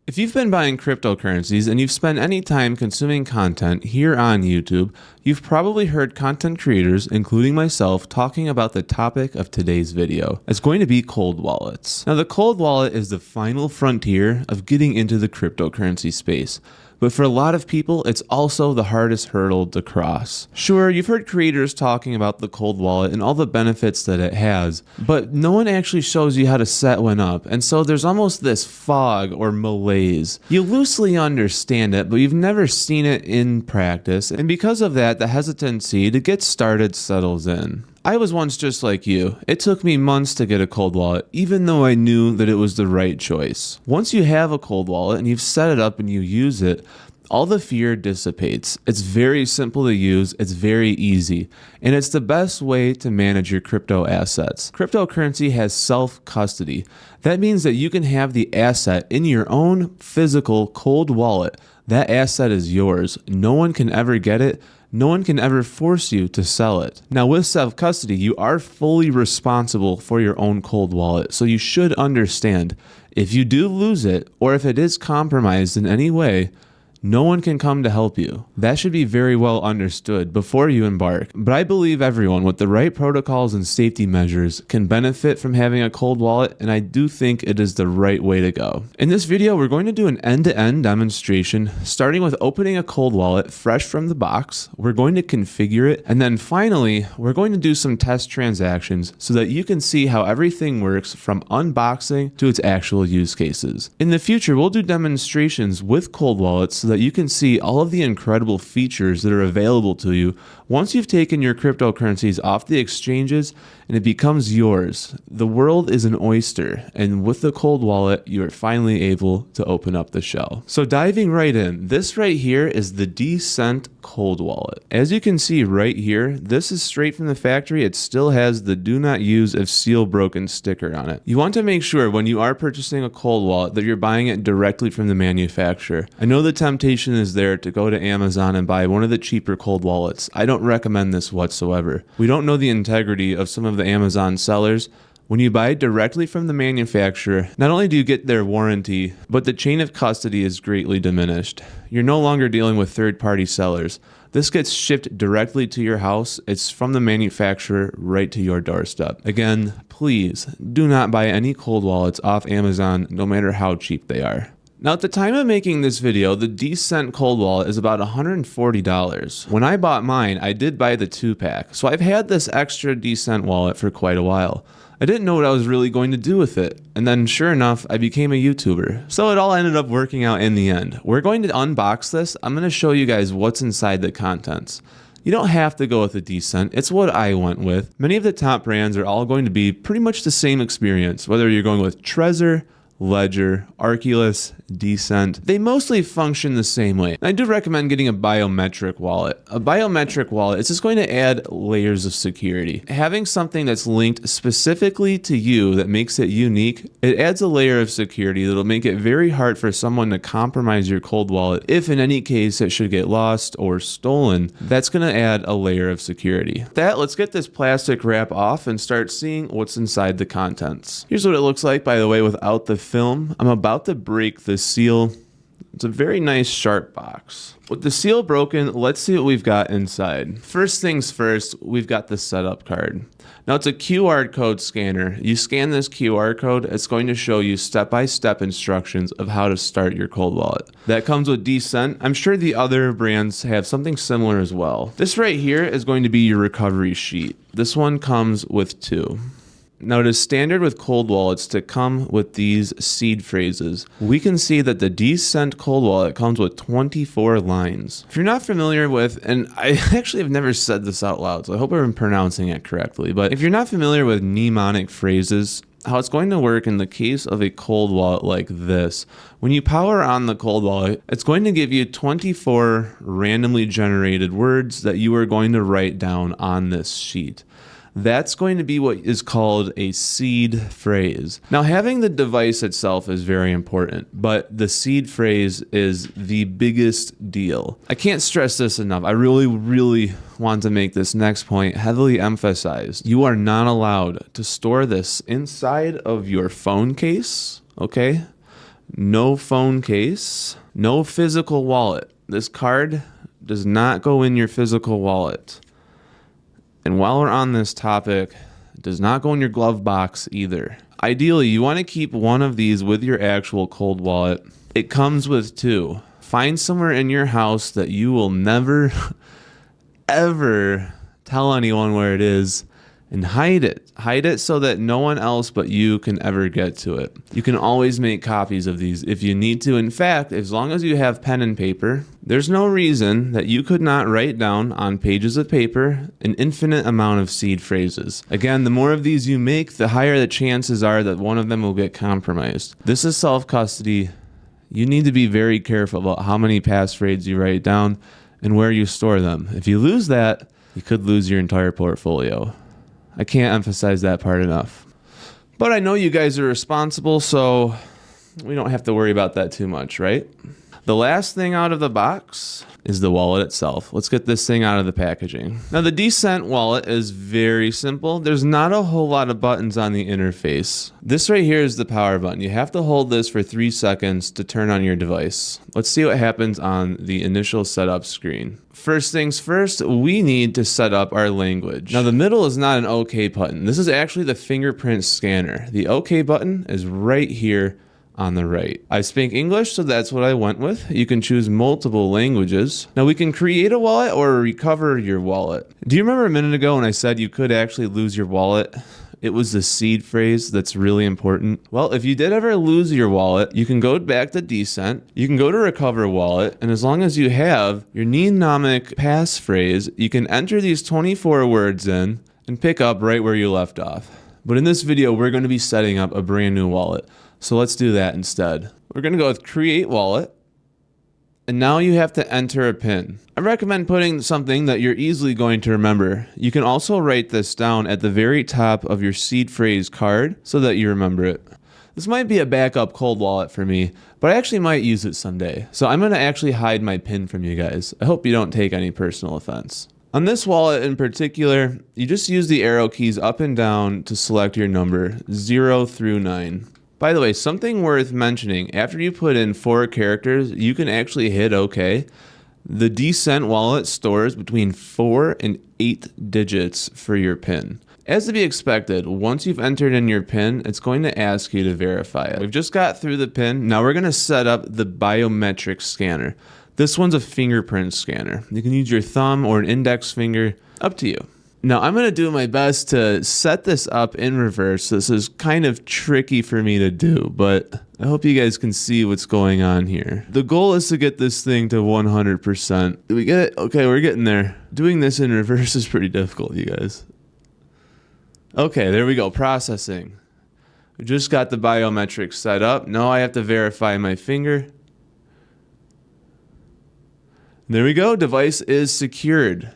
If you've been buying cryptocurrencies and you've spent any time consuming content here on YouTube, you've probably heard content creators, including myself, talking about the topic of today's video. It's going to be cold wallets. Now, the cold wallet is the final frontier of getting into the cryptocurrency space. But for a lot of people, it's also the hardest hurdle to cross. Sure, you've heard creators talking about the cold wallet and all the benefits that it has, but no one actually shows you how to set one up, and so there's almost this fog or malaise. You loosely understand it, but you've never seen it in practice, and because of that, the hesitancy to get started settles in. I was once just like you. It took me months to get a cold wallet, even though I knew that it was the right choice. Once you have a cold wallet and you've set it up and you use it, all the fear dissipates. It's very simple to use, it's very easy, and it's the best way to manage your crypto assets. Cryptocurrency has self-custody. That means that you can have the asset in your own physical cold wallet. That asset is yours. No one can ever get it. No one can ever force you to sell it. Now, with self-custody, you are fully responsible for your own cold wallet, so you should understand if you do lose it or if it is compromised in any way, no one can come to help you. That should be very well understood before you embark. But I believe everyone with the right protocols and safety measures can benefit from having a cold wallet, and I do think it is the right way to go. In this video, we're going to do an end-to-end demonstration, starting with opening a cold wallet fresh from the box. We're going to configure it, and then finally, we're going to do some test transactions so that you can see how everything works from unboxing to its actual use cases. In the future, we'll do demonstrations with cold wallets so that you can see all of the incredible features that are available to you once you've taken your cryptocurrencies off the exchanges and it becomes yours. The world is an oyster, and with the cold wallet, you are finally able to open up the shell. So diving right in, this right here is the Decent cold wallet. As you can see right here, this is straight from the factory. It still has the do not use if seal broken sticker on it. You want to make sure when you are purchasing a cold wallet that you're buying it directly from the manufacturer. I know the temptation is there to go to Amazon and buy one of the cheaper cold wallets. I don't recommend this whatsoever. We don't know the integrity of some of the Amazon sellers. When you buy directly from the manufacturer, not only do you get their warranty, but the chain of custody is greatly diminished. You're no longer dealing with third-party sellers. This gets shipped directly to your house. It's from the manufacturer right to your doorstep. Again, please do not buy any cold wallets off Amazon, no matter how cheap they are. Now, at the time of making this video, the Decent cold wallet is about $140. When I bought mine, I did buy the 2-pack, so I've had this extra Decent wallet for quite a while. I didn't know what I was really going to do with it, and then sure enough, I became a YouTuber. So it all ended up working out in the end. We're going to unbox this. I'm going to show you guys what's inside the contents. You don't have to go with a Decent. It's what I went with. Many of the top brands are all going to be pretty much the same experience, whether you're going with Trezor, Ledger, Arculus, Decent. They mostly function the same way. I do recommend getting a biometric wallet. A biometric wallet is just going to add layers of security. Having something that's linked specifically to you that makes it unique, it adds a layer of security that'll make it very hard for someone to compromise your cold wallet. If in any case it should get lost or stolen, that's going to add a layer of security. With that, let's get this plastic wrap off and start seeing what's inside the contents. Here's what it looks like, by the way, without the film. I'm about to break the seal. It's a very nice sharp box. With the seal broken, let's see what we've got inside. First things first, we've got the setup card. Now, it's a QR code scanner. You scan this QR code, it's going to show you step-by-step instructions of how to start your cold wallet. That comes with Decent. I'm sure the other brands have something similar as well. This right here is going to be your recovery sheet. This one comes with 2. Now, it is standard with cold wallets to come with these seed phrases. We can see that the Decent cold wallet comes with 24 lines. If you're not familiar with, and I actually have never said this out loud, so I hope I'm pronouncing it correctly, but if you're not familiar with mnemonic phrases, how it's going to work in the case of a cold wallet like this, when you power on the cold wallet, it's going to give you 24 randomly generated words that you are going to write down on this sheet. That's going to be what is called a seed phrase. Now, having the device itself is very important, but the seed phrase is the biggest deal. I can't stress this enough. I really want to make this next point heavily emphasized. You are not allowed to store this inside of your phone case, okay? no phone case, no physical wallet. This card does not go in your physical wallet. And while we're on this topic, it does not go in your glove box either. Ideally, you want to keep one of these with your actual cold wallet. It comes with two. Find somewhere in your house that you will never, ever tell anyone where it is, and hide it. Hide it so that no one else but you can ever get to it. You can always make copies of these if you need to. In fact, as long as you have pen and paper, there's no reason that you could not write down on pages of paper an infinite amount of seed phrases. Again, the more of these you make, the higher the chances are that one of them will get compromised. This is self-custody. You need to be very careful about how many passphrases you write down and where you store them. If you lose that, you could lose your entire portfolio. I can't emphasize that part enough. But I know you guys are responsible, so we don't have to worry about that too much, right? The last thing out of the box is the wallet itself. Let's get this thing out of the packaging. Now, the Decent wallet is very simple. There's not a whole lot of buttons on the interface. This right here is the power button. You have to hold this for 3 seconds to turn on your device. Let's see what happens on the initial setup screen. First things first, we need to set up our language. Now, the middle is not an OK button. This is actually the fingerprint scanner. The OK button is right here on the right. I speak English, so that's what I went with. You can choose multiple languages. Now, we can create a wallet or recover your wallet. Do you remember a minute ago when I said you could actually lose your wallet? It was the seed phrase that's really important. Well, if you did ever lose your wallet, you can go back to Decent, you can go to recover wallet, and as long as you have your mnemonic passphrase, you can enter these 24 words in and pick up right where you left off. But in this video, we're going to be setting up a brand new wallet. So let's do that instead. We're going to go with create wallet. And now you have to enter a PIN. I recommend putting something that you're easily going to remember. You can also write this down at the very top of your seed phrase card so that you remember it. This might be a backup cold wallet for me, but I actually might use it someday. So I'm going to actually hide my PIN from you guys. I hope you don't take any personal offense. On this wallet in particular, you just use the arrow keys up and down to select your number 0 through 9. By the way, something worth mentioning, after you put in 4 characters, you can actually hit OK. The Decent wallet stores between 4 and 8 digits for your PIN. As to be expected, once you've entered in your PIN, it's going to ask you to verify it. We've just got through the PIN. Now we're going to set up the biometric scanner. This one's a fingerprint scanner. You can use your thumb or an index finger, up to you. Now, I'm going to do my best to set this up in reverse. This is kind of tricky for me to do, but I hope you guys can see what's going on here. The goal is to get this thing to 100%. Did we get it? Okay, we're getting there. Doing this in reverse is pretty difficult, you guys. Okay, there we go. Processing. We just got the biometrics set up. Now I have to verify my finger. There we go. Device is secured.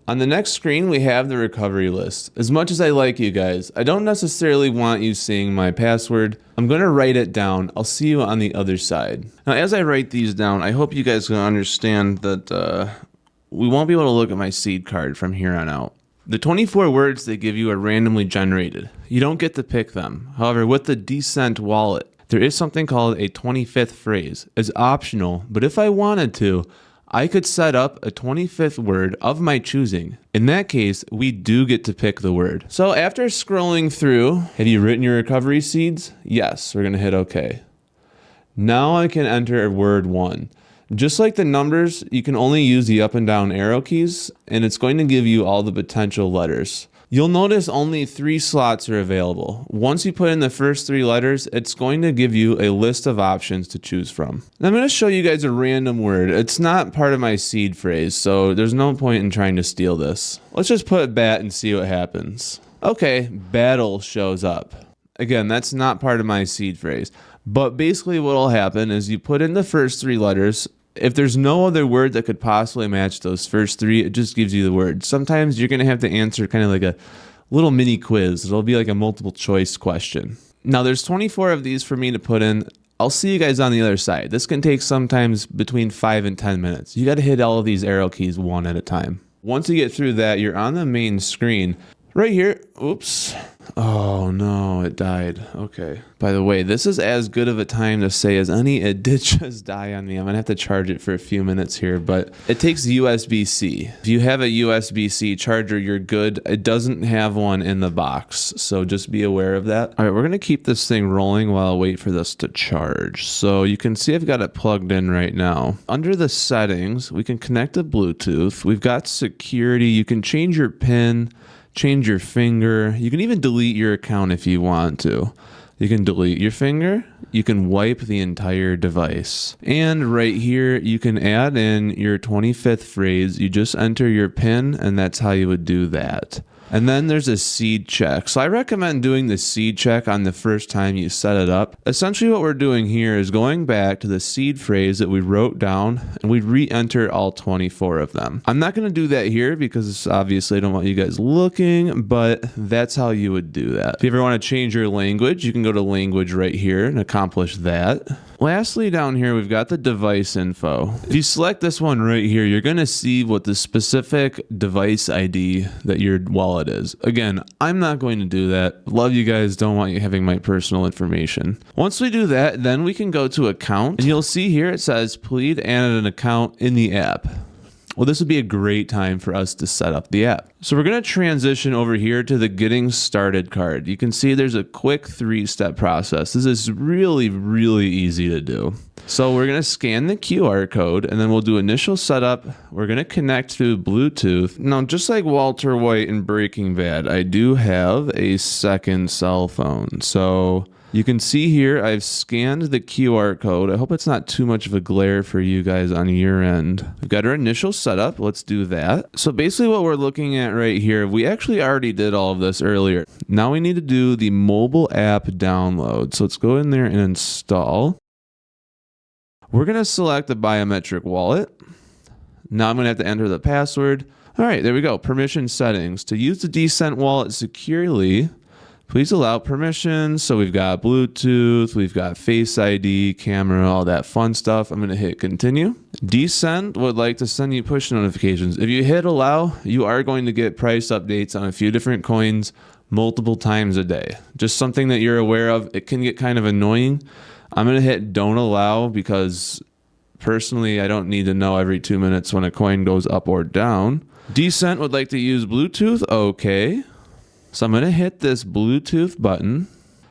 On the next screen, we have the recovery list. As much as I like you guys, I don't necessarily want you seeing my password. I'm going to write it down. I'll see you on the other side. Now, as I write these down, I hope you guys can understand that we won't be able to look at my seed card from here on out. The 24 words they give you are randomly generated. You don't get to pick them. However, with the Decent wallet, there is something called a 25th phrase. It's optional, but if I wanted to, I could set up a 25th word of my choosing. In that case, we do get to pick the word. So after scrolling through, have you written your recovery seeds? Yes, we're gonna hit OK. Now I can enter word 1. Just like the numbers, you can only use the up and down arrow keys, and it's going to give you all the potential letters. You'll notice only 3 slots are available. Once you put in the first 3 letters, it's going to give you a list of options to choose from. And I'm going to show you guys a random word. It's not part of my seed phrase, so there's no point in trying to steal this. Let's just put bat and see what happens. Okay, battle shows up. Again, that's not part of my seed phrase. But basically what will happen is you put in the first 3 letters. If there's no other word that could possibly match those first 3, it just gives you the word. Sometimes you're going to have to answer kind of like a little mini quiz. It'll be like a multiple choice question. Now there's 24 of these for me to put in. I'll see you guys on the other side. This can take sometimes between 5 and 10 minutes. You got to hit all of these arrow keys one at a time. Once you get through that, you're on the main screen. Right here, oops. Oh no, it died. Okay. By the way, this is as good of a time to say as any. It did just die on me. I'm gonna have to charge it for a few minutes here, but it takes USB-C. If you have a USB-C charger, you're good. It doesn't have one in the box, so just be aware of that. All right, we're gonna keep this thing rolling while I wait for this to charge. So you can see I've got it plugged in right now. Under the settings, we can connect to Bluetooth. We've got security. You can change your PIN, change your finger. You can even delete your account if you want to. You can delete your finger. You can wipe the entire device. And right here, you can add in your 25th phrase. You just enter your PIN, and that's how you would do that. And then there's a seed check. So I recommend doing the seed check on the first time you set it up. Essentially what we're doing here is going back to the seed phrase that we wrote down, and we re-enter all 24 of them. I'm not going to do that here because obviously I don't want you guys looking, but that's how you would do that. If you ever want to change your language, you can go to language right here and accomplish that. Lastly, down here, we've got the device info. If you select this one right here, you're going to see what the specific device ID that your wallet is. Again, I'm not going to do that. Love you guys. Don't want you having my personal information. Once we do that, then we can go to account, and you'll see here it says, please add an account in the app. Well, this would be a great time for us to set up the app. So we're going to transition over here to the getting started card. You can see there's a quick 3-step process. This is really, really easy to do. So we're going to scan the QR code, and then we'll do initial setup. We're going to connect through Bluetooth. Now, just like Walter White in Breaking Bad, I do have a second cell phone. So you can see here, I've scanned the QR code. I hope it's not too much of a glare for you guys on your end. We've got our initial setup. Let's do that. So basically what we're looking at right here, we actually already did all of this earlier. Now we need to do the mobile app download. So let's go in there and install. We're going to select the biometric wallet. Now I'm going to have to enter the password. All right, there we go. Permission settings. To use the Descent wallet securely, please allow permissions. So we've got Bluetooth, we've got Face ID, camera, all that fun stuff. I'm going to hit continue. Descent would like to send you push notifications. If you hit allow, you are going to get price updates on a few different coins multiple times a day. Just something that you're aware of. It can get kind of annoying. I'm going to hit don't allow because personally, I don't need to know every 2 minutes when a coin goes up or down. Descent would like to use Bluetooth. Okay. So I'm going to hit this Bluetooth button,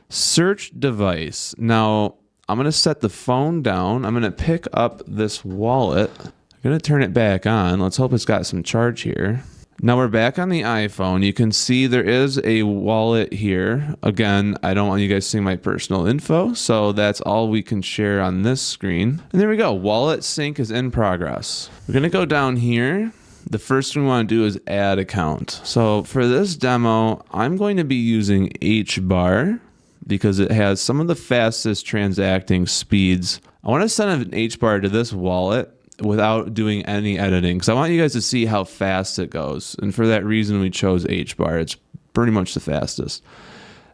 search device. Now I'm going to set the phone down. I'm going to pick up this wallet. I'm going to turn it back on. Let's hope it's got some charge here. Now we're back on the iPhone. You can see there is a wallet here. Again, I don't want you guys seeing my personal info, so that's all we can share on this screen. And there we go. Wallet sync is in progress. We're going to go down here. The first thing we want to do is add account. So for this demo, I'm going to be using HBAR because it has some of the fastest transacting speeds. I want to send an HBAR to this wallet without doing any editing because I want you guys to see how fast it goes. And for that reason, we chose HBAR. It's pretty much the fastest.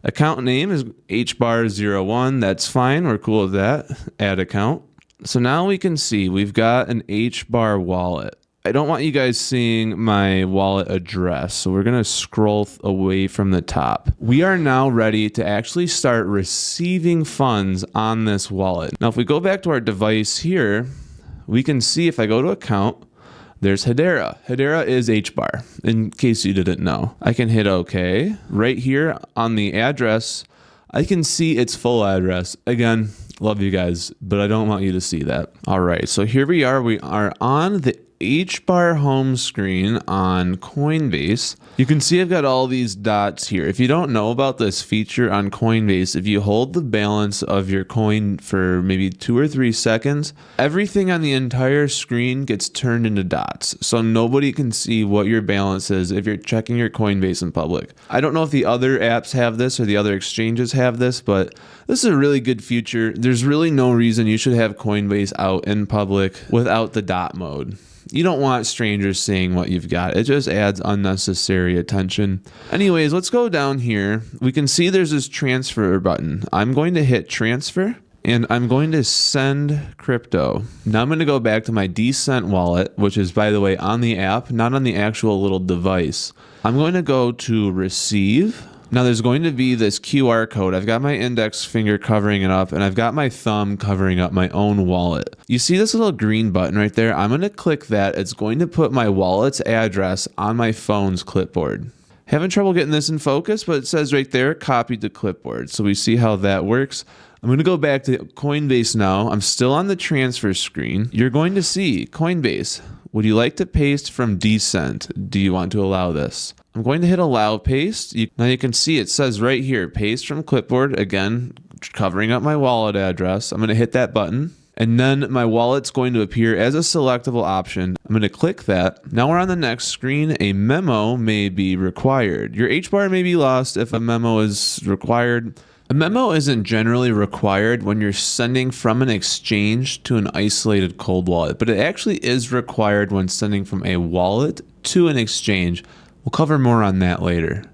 Account name is HBAR01. That's fine. We're cool with that. Add account. So now we can see we've got an HBAR wallet. I don't want you guys seeing my wallet address, so we're going to scroll away from the top. We are now ready to actually start receiving funds on this wallet. Now, if we go back to our device here, we can see if I go to account, there's Hedera. Hedera is HBAR, in case you didn't know. I can hit OK. Right here on the address, I can see its full address. Again, love you guys, but I don't want you to see that. All right, so here we are. We are on the HBAR home screen on Coinbase. You can see I've got all these dots here. If you don't know about this feature on Coinbase, if you hold the balance of your coin for maybe 2 or 3 seconds, everything on the entire screen gets turned into dots. So nobody can see what your balance is if you're checking your Coinbase in public. I don't know if the other apps have this or the other exchanges have this, but this is a really good feature. There's really no reason you should have Coinbase out in public without the dot mode. You don't want strangers seeing what you've got. It just adds unnecessary attention. Anyways, let's go down here. We can see there's this transfer button. I'm going to hit transfer and I'm going to send crypto. Now I'm going to go back to my Descent wallet, which is, by the way, on the app, not on the actual little device. I'm going to go to receive. Now there's going to be this QR code. I've got my index finger covering it up, and I've got my thumb covering up my own wallet. You see this little green button right there? I'm going to click that. It's going to put my wallet's address on my phone's clipboard. Having trouble getting this in focus, but it says right there, copied to clipboard. So we see how that works. I'm going to go back to Coinbase now. I'm still on the transfer screen. You're going to see Coinbase. Would you like to paste from Decent? Do you want to allow this? I'm going to hit allow paste. Now you can see it says right here, paste from clipboard. Again, covering up my wallet address. I'm going to hit that button. And then my wallet's going to appear as a selectable option. I'm going to click that. Now we're on the next screen. A memo may be required. Your HBAR may be lost if a memo is required. A memo isn't generally required when you're sending from an exchange to an isolated cold wallet, but it actually is required when sending from a wallet to an exchange. We'll cover more on that later.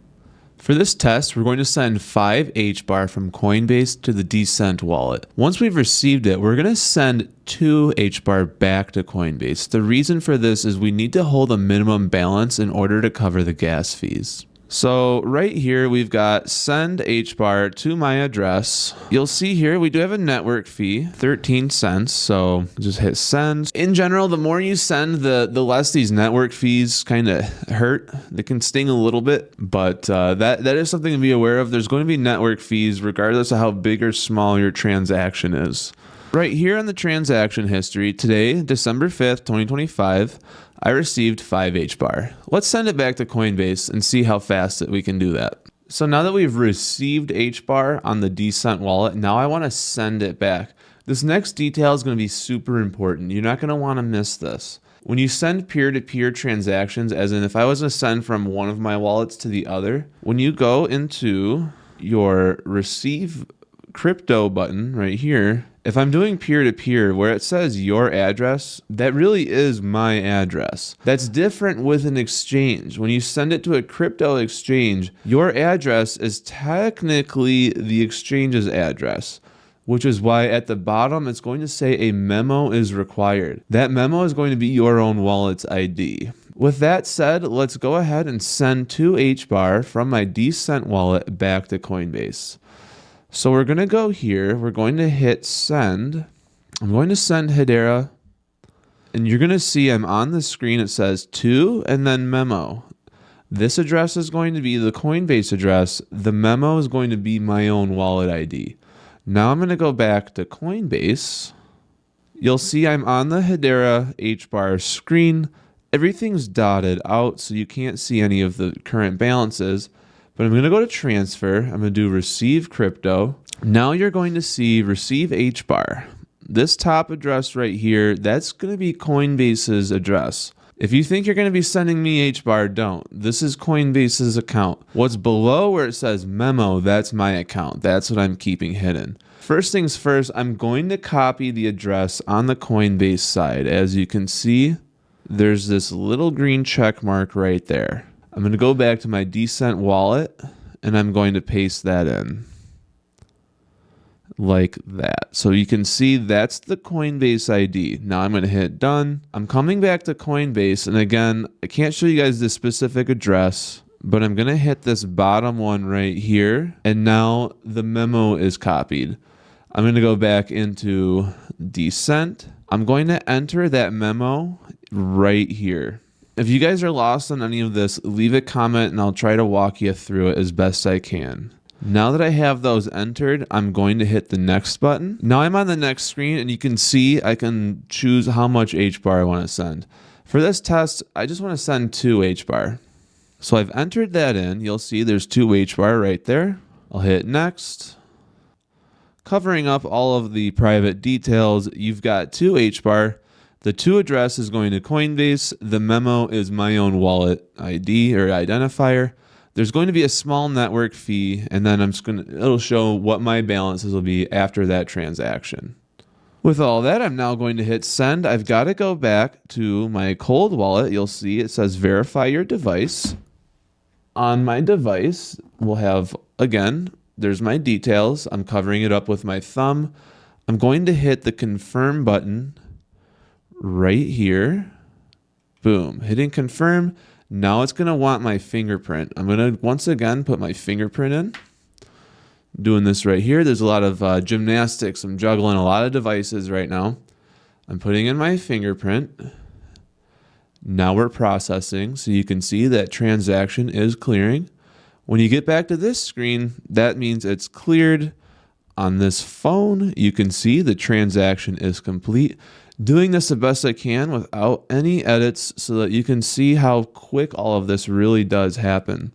For this test, we're going to send 5 HBAR from Coinbase to the Decent wallet. Once we've received it, we're going to send 2 HBAR back to Coinbase. The reason for this is we need to hold a minimum balance in order to cover the gas fees. So right here, we've got send HBAR to my address. You'll see here, we do have a network fee, 13 cents. So just hit send. In general, the more you send, the less these network fees kind of hurt. They can sting a little bit, but that is something to be aware of. There's going to be network fees regardless of how big or small your transaction is. Right here on the transaction history, today, December 5th, 2025, I received 5 HBAR. Let's send it back to Coinbase and see how fast we can do that. So now that we've received HBAR on the Decent wallet, now I want to send it back. This next detail is going to be super important. You're not going to want to miss this. When you send peer-to-peer transactions, as in if I was to send from one of my wallets to the other, when you go into your receive crypto button right here, if I'm doing peer-to-peer where it says your address, that really is my address. That's different with an exchange. When you send it to a crypto exchange, your address is technically the exchange's address, which is why at the bottom it's going to say a memo is required. That memo is going to be your own wallet's ID. With that said, let's go ahead and send 2 HBAR from my Decent wallet back to Coinbase. So we're going to go here. We're going to hit send. I'm going to send Hedera. And you're going to see I'm on the screen. It says to and then memo. This address is going to be the Coinbase address. The memo is going to be my own wallet ID. Now I'm going to go back to Coinbase. You'll see I'm on the Hedera HBAR screen. Everything's dotted out, so you can't see any of the current balances. But I'm going to go to transfer. I'm going to do receive crypto. Now you're going to see receive HBAR. This top address right here, that's going to be Coinbase's address. If you think you're going to be sending me HBAR, don't. This is Coinbase's account. What's below where it says memo, that's my account. That's what I'm keeping hidden. First things first, I'm going to copy the address on the Coinbase side. As you can see, there's this little green check mark right there. I'm going to go back to my Decent wallet and I'm going to paste that in like that. So you can see that's the Coinbase ID. Now I'm going to hit done. I'm coming back to Coinbase. And again, I can't show you guys the specific address, but I'm going to hit this bottom one right here. And now the memo is copied. I'm going to go back into Decent. I'm going to enter that memo right here. If you guys are lost on any of this, leave a comment and I'll try to walk you through it as best I can. Now that I have those entered, I'm going to hit the next button. Now I'm on the next screen and you can see I can choose how much HBAR I want to send. For this test, I just want to send 2 HBAR. So I've entered that in. You'll see there's 2 HBAR right there. I'll hit next. Covering up all of the private details, you've got 2 HBAR. The to address is going to Coinbase. The memo is my own wallet ID or identifier. There's going to be a small network fee, and then it'll show what my balances will be after that transaction. With all that, I'm now going to hit send. I've got to go back to my cold wallet. You'll see it says verify your device. On my device, we'll have, again, there's my details. I'm covering it up with my thumb. I'm going to hit the confirm button right here. Boom. Hitting confirm. Now it's going to want my fingerprint. I'm going to once again put my fingerprint in. Doing this right here. There's a lot of gymnastics. I'm juggling a lot of devices right now. I'm putting in my fingerprint. Now we're processing, so you can see that transaction is clearing. When you get back to this screen, that means it's cleared. On this phone, you can see the transaction is complete. Doing this the best I can without any edits so that you can see how quick all of this really does happen.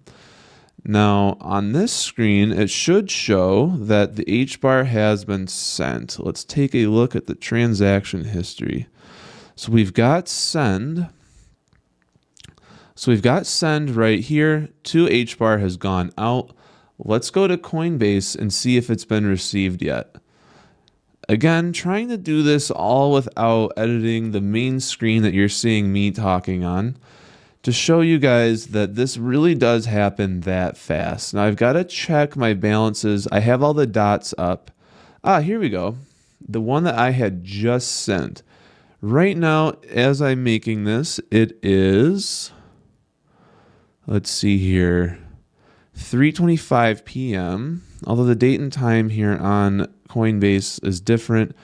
Now, on this screen, it should show that the HBAR has been sent. Let's take a look at the transaction history. So we've got send. So we've got send right here. To HBAR has gone out. Let's go to Coinbase and see if it's been received yet. Again, trying to do this all without editing the main screen that you're seeing me talking on, to show you guys that this really does happen that fast. Now I've got to check my balances. I have all the dots up. Here we go. The one that I had just sent. Right now, as I'm making this, it is, let's see here, 3:25 p.m. Although the date and time here on Coinbase is different.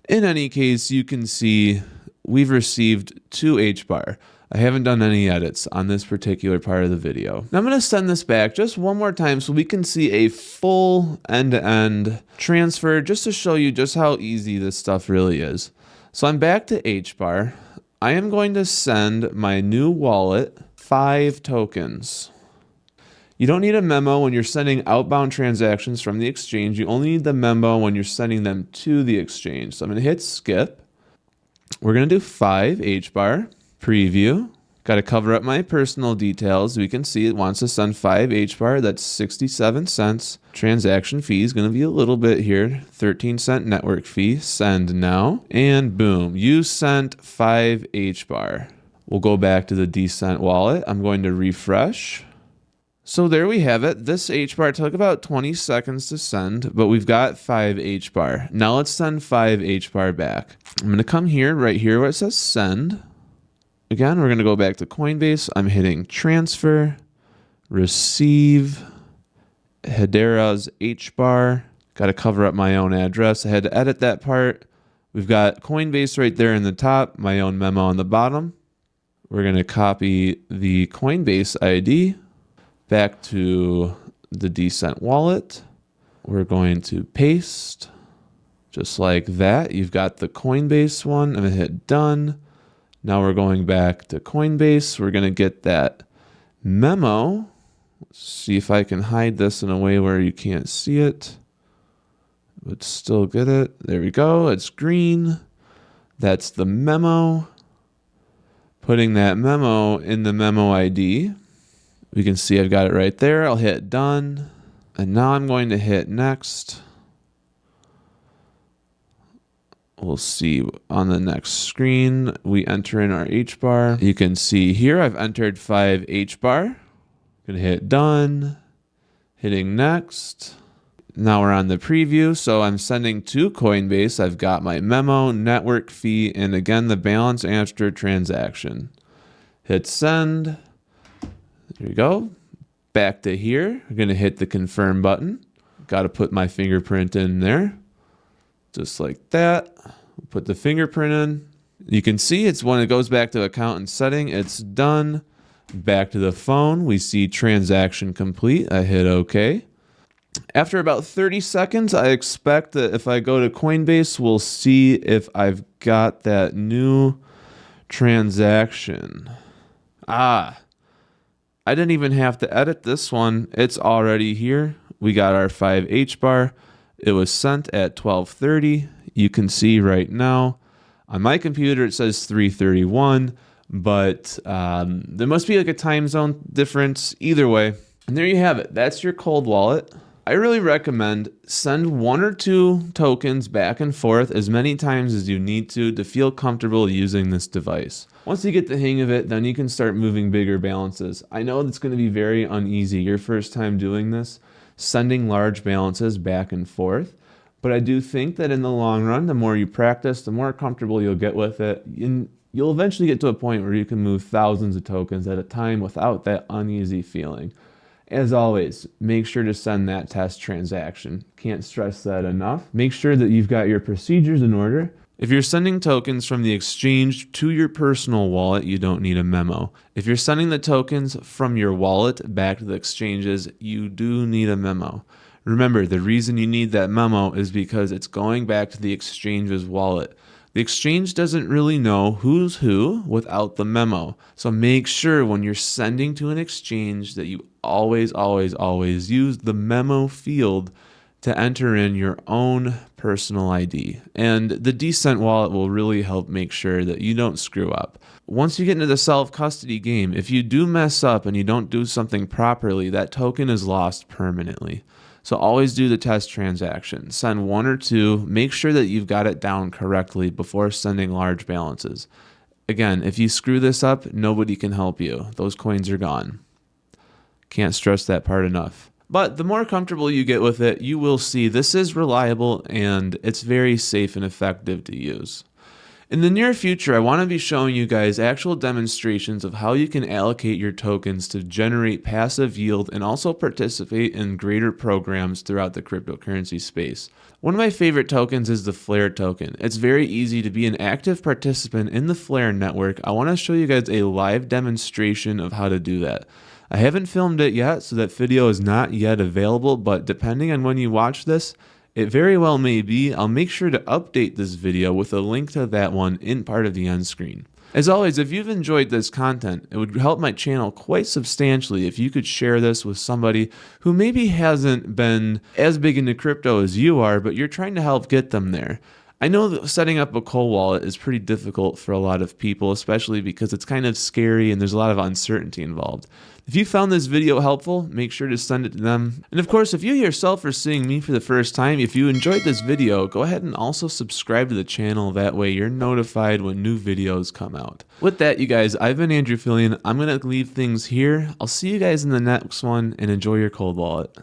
In any case, you can see we've received 2 HBAR. I haven't done any edits on this particular part of the video. Now I'm going to send this back just one more time so we can see a full end-to-end transfer, just to show you just how easy this stuff really is. So I'm back to HBAR. I am going to send my new wallet 5 tokens. You don't need a memo when you're sending outbound transactions from the exchange. You only need the memo when you're sending them to the exchange. So I'm going to hit skip. We're going to do 5 HBAR. Preview. Got to cover up my personal details. We can see it wants to send 5 HBAR. That's 67 cents. Transaction fee is going to be a little bit here. 13-cent network fee. Send now. And boom. You sent 5 HBAR. We'll go back to the Descent wallet. I'm going to refresh. So there we have it. This HBAR took about 20 seconds to send, but we've got 5 HBAR. Now let's send 5 HBAR back. I'm going to come here, right here where it says send. Again, we're going to go back to Coinbase. I'm hitting transfer, receive, Hedera's HBAR. Got to cover up my own address. I had to edit that part. We've got Coinbase right there in the top, my own memo on the bottom. We're going to copy the Coinbase ID back to the Descent wallet. We're going to paste just like that. You've got the Coinbase one. I'm going to hit done. Now we're going back to Coinbase. We're going to get that memo. Let's see if I can hide this in a way where you can't see it, but still get it. There we go. It's green. That's the memo. Putting that memo in the memo ID. We can see I've got it right there. I'll hit done. And now I'm going to hit next. We'll see on the next screen. We enter in our HBAR. You can see here I've entered 5 HBAR. Gonna hit done. Hitting next. Now we're on the preview. So I'm sending to Coinbase. I've got my memo, network fee, and again the balance after transaction. Hit send. There we go. Back to here. I'm gonna hit the confirm button. Got to put my fingerprint in there. Just like that. Put the fingerprint in. You can see it's when it goes back to account and setting, it's done. Back to the phone, we see transaction complete. I hit OK. After about 30 seconds, I expect that if I go to Coinbase, we'll see if I've got that new transaction. I didn't even have to edit this one. It's already here. We got our 5 HBAR. It was sent at 12:30. You can see right now on my computer it says 3:31, but there must be like a time zone difference either way. And there you have it. That's your cold wallet. I really recommend send 1 or 2 tokens back and forth as many times as you need to feel comfortable using this device. Once you get the hang of it, then you can start moving bigger balances. I know it's going to be very uneasy your first time doing this, sending large balances back and forth. But I do think that in the long run, the more you practice, the more comfortable you'll get with it. And you'll eventually get to a point where you can move thousands of tokens at a time without that uneasy feeling. As always, make sure to send that test transaction. Can't stress that enough. Make sure that you've got your procedures in order. If you're sending tokens from the exchange to your personal wallet, you don't need a memo. If you're sending the tokens from your wallet back to the exchanges, you do need a memo. Remember, the reason you need that memo is because it's going back to the exchange's wallet. The exchange doesn't really know who's who without the memo. So make sure when you're sending to an exchange that you always use the memo field to enter in your own personal ID. And the Decent wallet will really help make sure that you don't screw up. Once you get into the self-custody game, if you do mess up and you don't do something properly, that token is lost permanently. So always do the test transaction. Send 1 or 2. Make sure that you've got it down correctly before sending large balances. Again, if you screw this up, nobody can help you. Those coins are gone. Can't stress that part enough. But the more comfortable you get with it, you will see this is reliable and it's very safe and effective to use. In the near future, I want to be showing you guys actual demonstrations of how you can allocate your tokens to generate passive yield and also participate in greater programs throughout the cryptocurrency space. One of my favorite tokens is the Flare token. It's very easy to be an active participant in the Flare network. I want to show you guys a live demonstration of how to do that. I haven't filmed it yet, so that video is not yet available, but depending on when you watch this, it very well may be. I'll make sure to update this video with a link to that one in part of the end screen. As always, if you've enjoyed this content, it would help my channel quite substantially if you could share this with somebody who maybe hasn't been as big into crypto as you are, but you're trying to help get them there. I know that setting up a cold wallet is pretty difficult for a lot of people, especially because it's kind of scary and there's a lot of uncertainty involved. If you found this video helpful, make sure to send it to them. And of course, if you yourself are seeing me for the first time, if you enjoyed this video, go ahead and also subscribe to the channel. That way you're notified when new videos come out. With that, you guys, I've been Andrew Fillion. I'm going to leave things here. I'll see you guys in the next one and enjoy your cold wallet.